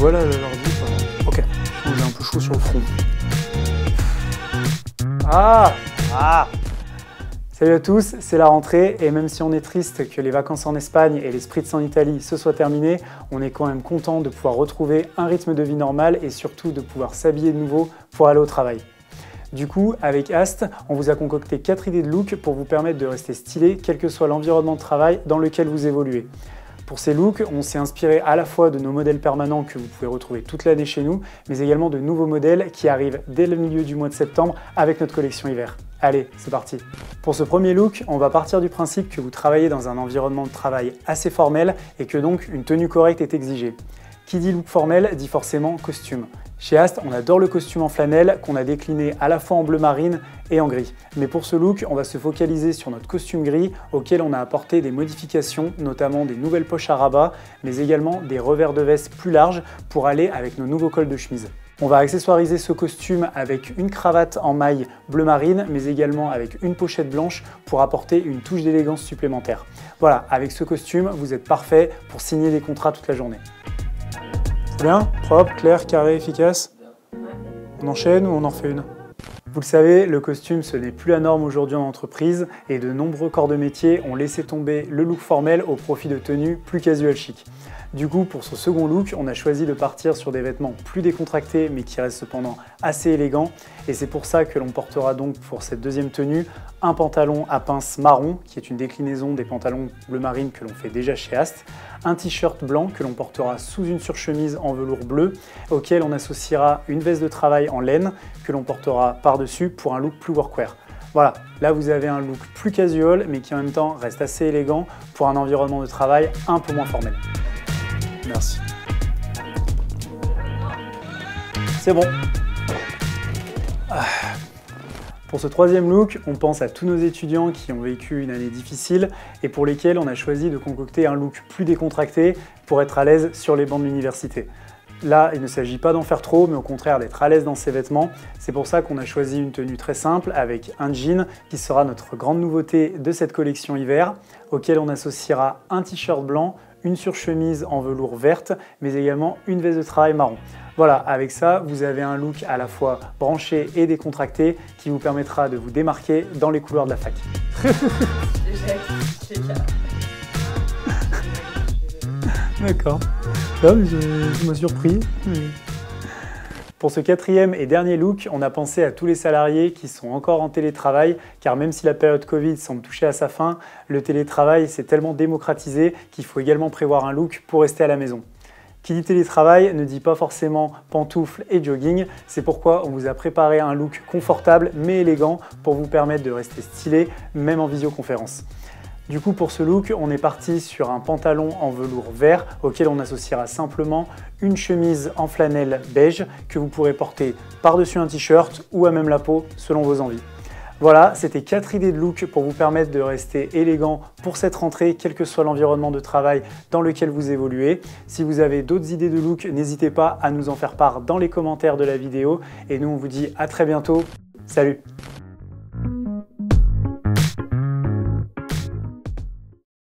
voilà l'ordi. Ok, j'ai un peu chaud sur le front. Salut à tous, c'est la rentrée et même si on est triste que les vacances en Espagne et les Spritz en Italie se soient terminés, on est quand même content de pouvoir retrouver un rythme de vie normal et surtout de pouvoir s'habiller de nouveau pour aller au travail. Du coup, avec Ast, on vous a concocté 4 idées de look pour vous permettre de rester stylé quel que soit l'environnement de travail dans lequel vous évoluez. Pour ces looks, on s'est inspiré à la fois de nos modèles permanents que vous pouvez retrouver toute l'année chez nous, mais également de nouveaux modèles qui arrivent dès le milieu du mois de septembre avec notre collection hiver. Allez, c'est parti! Pour ce premier look, on va partir du principe que vous travaillez dans un environnement de travail assez formel et que donc une tenue correcte est exigée. Qui dit look formel dit forcément costume. Chez Ast, on adore le costume en flanelle qu'on a décliné à la fois en bleu marine et en gris. Mais pour ce look, on va se focaliser sur notre costume gris auquel on a apporté des modifications, notamment des nouvelles poches à rabat, mais également des revers de veste plus larges pour aller avec nos nouveaux cols de chemise. On va accessoiriser ce costume avec une cravate en maille bleu marine, mais également avec une pochette blanche pour apporter une touche d'élégance supplémentaire. Voilà, avec ce costume, vous êtes parfait pour signer des contrats toute la journée. Bien, propre, clair, carré, efficace. On enchaîne ou on en refait une? Vous le savez, le costume ce n'est plus la norme aujourd'hui en entreprise et de nombreux corps de métier ont laissé tomber le look formel au profit de tenues plus casual chic. Du coup, pour ce second look, on a choisi de partir sur des vêtements plus décontractés mais qui restent cependant assez élégants. Et c'est pour ça que l'on portera donc pour cette deuxième tenue un pantalon à pince marron, qui est une déclinaison des pantalons bleu marine que l'on fait déjà chez Ast, un t-shirt blanc que l'on portera sous une surchemise en velours bleu, auquel on associera une veste de travail en laine que l'on portera par-dessus pour un look plus workwear. Voilà, là vous avez un look plus casual mais qui en même temps reste assez élégant pour un environnement de travail un peu moins formel. Merci. C'est bon. Pour ce troisième look, on pense à tous nos étudiants qui ont vécu une année difficile et pour lesquels on a choisi de concocter un look plus décontracté pour être à l'aise sur les bancs de l'université. Là, il ne s'agit pas d'en faire trop, mais au contraire d'être à l'aise dans ses vêtements. C'est pour ça qu'on a choisi une tenue très simple avec un jean qui sera notre grande nouveauté de cette collection hiver, auquel on associera un t-shirt blanc, une surchemise en velours verte, mais également une veste de travail marron. Voilà, avec ça, vous avez un look à la fois branché et décontracté qui vous permettra de vous démarquer dans les couloirs de la fac. D'accord. Ça m'a surpris. Pour ce quatrième et dernier look, on a pensé à tous les salariés qui sont encore en télétravail, car même si la période Covid semble toucher à sa fin, le télétravail s'est tellement démocratisé qu'il faut également prévoir un look pour rester à la maison. Qui dit télétravail ne dit pas forcément pantoufles et jogging, c'est pourquoi on vous a préparé un look confortable mais élégant pour vous permettre de rester stylé même en visioconférence. Du coup, pour ce look, on est parti sur un pantalon en velours vert auquel on associera simplement une chemise en flanelle beige que vous pourrez porter par-dessus un t-shirt ou à même la peau selon vos envies. Voilà, c'était 4 idées de look pour vous permettre de rester élégant pour cette rentrée, quel que soit l'environnement de travail dans lequel vous évoluez. Si vous avez d'autres idées de look, n'hésitez pas à nous en faire part dans les commentaires de la vidéo. Et nous, on vous dit à très bientôt. Salut!